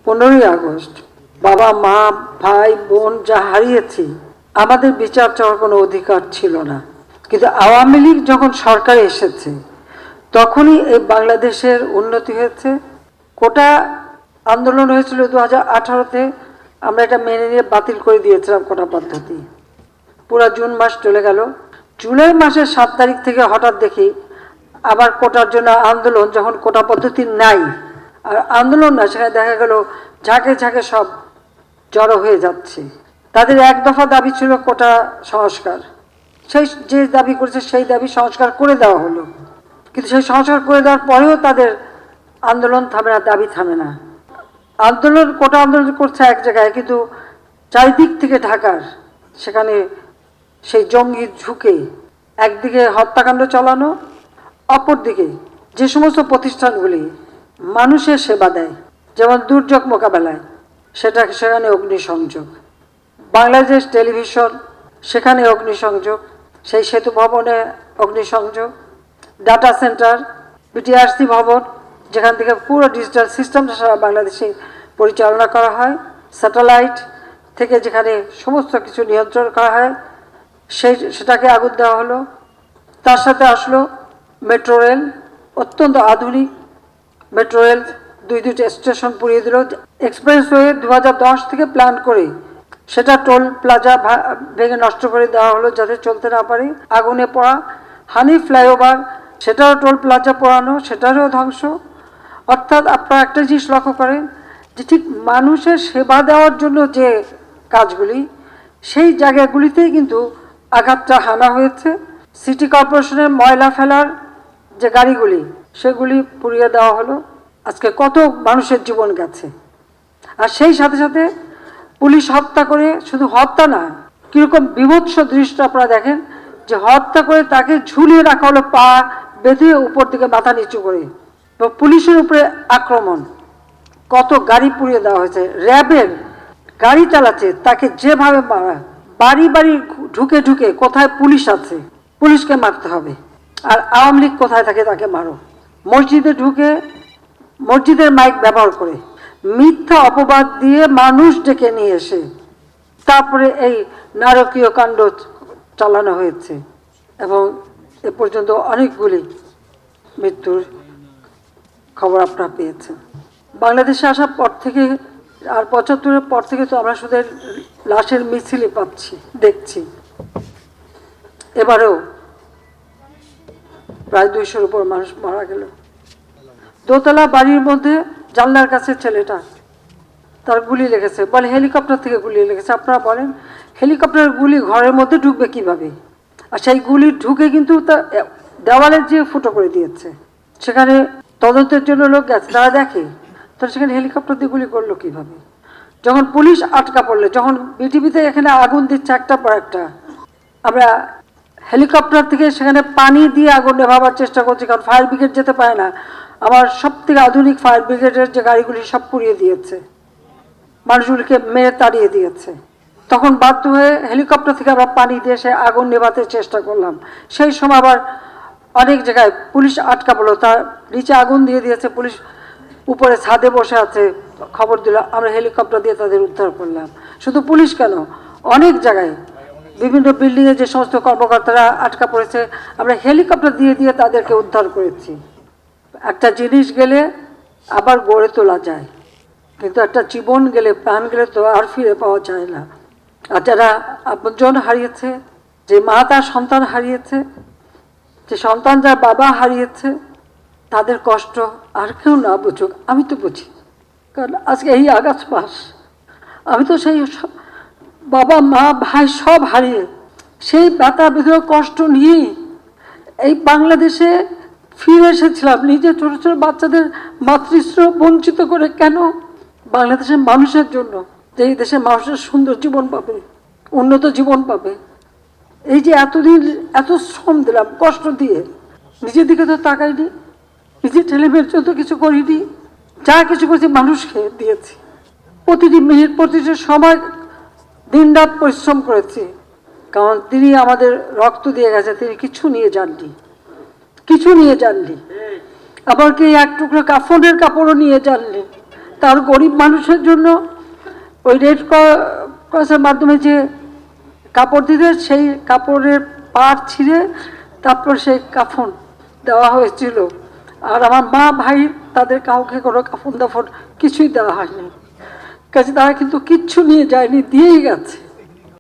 15ই August বাবা মা ভাই বোন যা হারিয়েছি, আমাদের বিচার চাওয়ার কোনো অধিকার ছিল না। কিন্তু আওয়ামী লীগ যখন সরকারে এসেছে তখনই এই বাংলাদেশের উন্নতি হয়েছে। কোটা আন্দোলন হয়েছিল 2018-তে, আমরা এটা মেনে নিয়ে বাতিল করে দিয়েছিলাম কোটা পদ্ধতি। পুরা জুন মাস চলে গেল। জুলাই মাসের 7 তারিখ থেকে হঠাৎ দেখি আবার কোটার জন্য আন্দোলন, যখন কোটা পদ্ধতি নাই আর আন্দোলন না, সেখানে দেখা গেল ঝাঁকে ঝাঁকে সব জড়ো হয়ে যাচ্ছে। তাদের এক দফা দাবি ছিল কোটা সংস্কার, সেই যে দাবি করেছে সেই দাবি সংস্কার করে দেওয়া হলো। কিন্তু সেই সংস্কার করে দেওয়ার পরেও তাদের আন্দোলন থামে না, দাবি থামে না। আন্দোলন কোটা আন্দোলন করছে এক জায়গায়, কিন্তু চারিদিক থেকে ঢাকার সেখানে সেই জঙ্গি ঝুঁকে একদিকে হত্যাকাণ্ড চালানো, অপরদিকে যে সমস্ত প্রতিষ্ঠানগুলি মানুষের সেবা দেয়, যেমন দুর্যোগ মোকাবেলায়, সেখানে অগ্নিসংযোগ, বাংলাদেশ টেলিভিশন সেখানে অগ্নিসংযোগ, সেই সেতু ভবনে অগ্নিসংযোগ, ডাটা সেন্টার, বিটিআরসি ভবন যেখান থেকে পুরো ডিজিটাল সিস্টেমটা সারা বাংলাদেশে পরিচালনা করা হয়, স্যাটেলাইট থেকে যেখানে সমস্ত কিছু নিয়ন্ত্রণ করা হয়, সেটাকে আগুন দেওয়া হলো। তার সাথে আসলো মেট্রো রেল, অত্যন্ত আধুনিক মেট্রো রেল, দুইটা স্টেশন পুড়িয়ে দিল। এক্সপ্রেসওয়ে 2010 থেকে প্ল্যান করে সেটা টোল প্লাজা ভেঙে নষ্ট করে দেওয়া হলো যাতে চলতে না পারে। আগুনে পড়া হানি ফ্লাইওভার, সেটাও টোল প্লাজা পোড়ানো, সেটারও ধ্বংস। অর্থাৎ আপনারা একটা জিনিস লক্ষ্য করেন যে ঠিক মানুষের সেবা দেওয়ার জন্য যে কাজগুলি, সেই জায়গাগুলিতেই কিন্তু আঘাতটা হানা হয়েছে। সিটি কর্পোরেশনের ময়লা ফেলার যে গাড়িগুলি, সেগুলি পুড়িয়ে দেওয়া হলো। আজকে কত মানুষের জীবন গেছে। আর সেই সাথে সাথে পুলিশ হত্যা করে, শুধু হত্যা না, কীরকম বিভৎস দৃশ্য আপনারা দেখেন যে হত্যা করে তাকে ঝুলিয়ে রাখা হলো, পা বেঁধে উপর দিকে মাথা নিচু করে। পুলিশের উপরে আক্রমণ, কত গাড়ি পুড়িয়ে দেওয়া হয়েছে। র্যাবের গাড়ি চালাচ্ছে তাকে যেভাবে মারা, বাড়ি বাড়ি ঢুকে ঢুকে কোথায় পুলিশ আছে পুলিশকে মারতে হবে, আর আওয়ামী লীগ কোথায় থাকে তাকে মারো। মসজিদে ঢুকে মসজিদের মাইক ব্যবহার করে মিথ্যা অপবাদ দিয়ে মানুষ ডেকে নিয়ে এসে তারপরে এই নারকীয় কাণ্ড চালানো হয়েছে। এবং এ পর্যন্ত অনেকগুলি মৃত্যুর খবর আপনারা পেয়েছেন। বাংলাদেশে আসার পর থেকে আর 75-এর পর থেকে তো আমরা শুধু লাশের মিছিলই পাচ্ছি, দেখছি। এবারেও প্রায় 200-র উপর মানুষ মারা গেল। দোতলা বাড়ির মধ্যে জানলার কাছে ছেলেটা, তার গুলি লেগেছে, বলে হেলিকপ্টার থেকে গুলি লেগেছে। আপনারা বলেন হেলিকপ্টারের গুলি ঘরের মধ্যে ঢুকবে কিভাবে? আর সেই গুলি ঢুকে কিন্তু দেওয়ালের যে ফুটো করে দিয়েছে। সেখানে তদন্তের জন্য লোক গেছে, তারা দেখে তাহলে সেখানে হেলিকপ্টার দিয়ে গুলি করলো কিভাবে? যখন পুলিশ আটকা পড়লে, যখন বিটিভিতে এখানে আগুন দিচ্ছে একটার পর একটা, আমরা হেলিকপ্টার থেকে সেখানে পানি দিয়ে আগুন নেভাবার চেষ্টা করছি, কারণ ফায়ার ব্রিগেড যেতে পারে না। আমার সব থেকে আধুনিক ফায়ার ব্রিগেডের যে গাড়িগুলি সব পুড়িয়ে দিয়েছে, মানুষগুলিকে মেরে তাড়িয়ে দিয়েছে। তখন বাধ্য হয়ে হেলিকপ্টার থেকে আমরা পানি দিয়ে সে আগুন নেভাতে চেষ্টা করলাম। সেই সময় আবার অনেক জায়গায় পুলিশ আটকা পড়লো, তার নিচে আগুন দিয়ে দিয়েছে, পুলিশ উপরে ছাদে বসে আছে, খবর দিল, আমরা হেলিকপ্টার দিয়ে তাদের উদ্ধার করলাম। শুধু পুলিশ কেন, অনেক জায়গায় বিভিন্ন বিল্ডিংয়ে যে সমস্ত কর্মকর্তারা আটকা পড়েছে, আমরা হেলিকপ্টার দিয়ে দিয়ে তাদেরকে উদ্ধার করেছি। একটা জিনিস গেলে আবার গড়ে তোলা যায়, কিন্তু একটা জীবন গেলে, প্রাণ গেলে তো আর ফিরে পাওয়া যায় না। আর যারা আপনজন হারিয়েছে, যে মা তার সন্তান হারিয়েছে, যে সন্তান যার বাবা হারিয়েছে, তাদের কষ্ট আর কেউ না বুঝুক, আমি তো বুঝি। কারণ আজকে এই আগস্ট মাস, আমি তো সেই বাবা মা ভাই সব হারিয়ে সেই ব্যথা বেদনা কষ্ট নিয়েই এই বাংলাদেশে ফিরে এসেছিলাম। নিজে ছোট ছোট বাচ্চাদের মাতৃস্নেহ বঞ্চিত করে কেন? বাংলাদেশের মানুষের জন্য, যে এই দেশের মানুষের সুন্দর জীবন পাবে, উন্নত জীবন পাবে। এই যে এতদিন এত শ্রম দিলাম, কষ্ট দিয়ে, নিজের দিকে তো তাকাইনি, নিজের ছেলেমেয়ের জন্য কিছু করিনি। যা কিছু করেছি মানুষকে দিয়েছি, প্রতিটি মিনিট প্রতিটি সময় দিন রাত পরিশ্রম করেছি। কারণ তিনি আমাদের রক্ত দিয়ে গেছে, তিনি কিছু নিয়ে যাননি, কিছু নিয়ে যাননি। আবার কি এক টুকরো কাফনের কাপড়ও নিয়ে যাননি, তার গরিব মানুষের জন্য ওই রেড ক্রসের মাধ্যমে যে কাপড় দিতে, সেই কাপড়ের পাড় ছিঁড়ে তারপর সেই কাফন দেওয়া হয়েছিল। আর আমার মা ভাই তাদের কাউকে কোনো কাফন দাফন কিছুই দেওয়া হয়নি। কাজে তারা কিন্তু কিচ্ছু নিয়ে যায়নি, দিয়েই গেছে।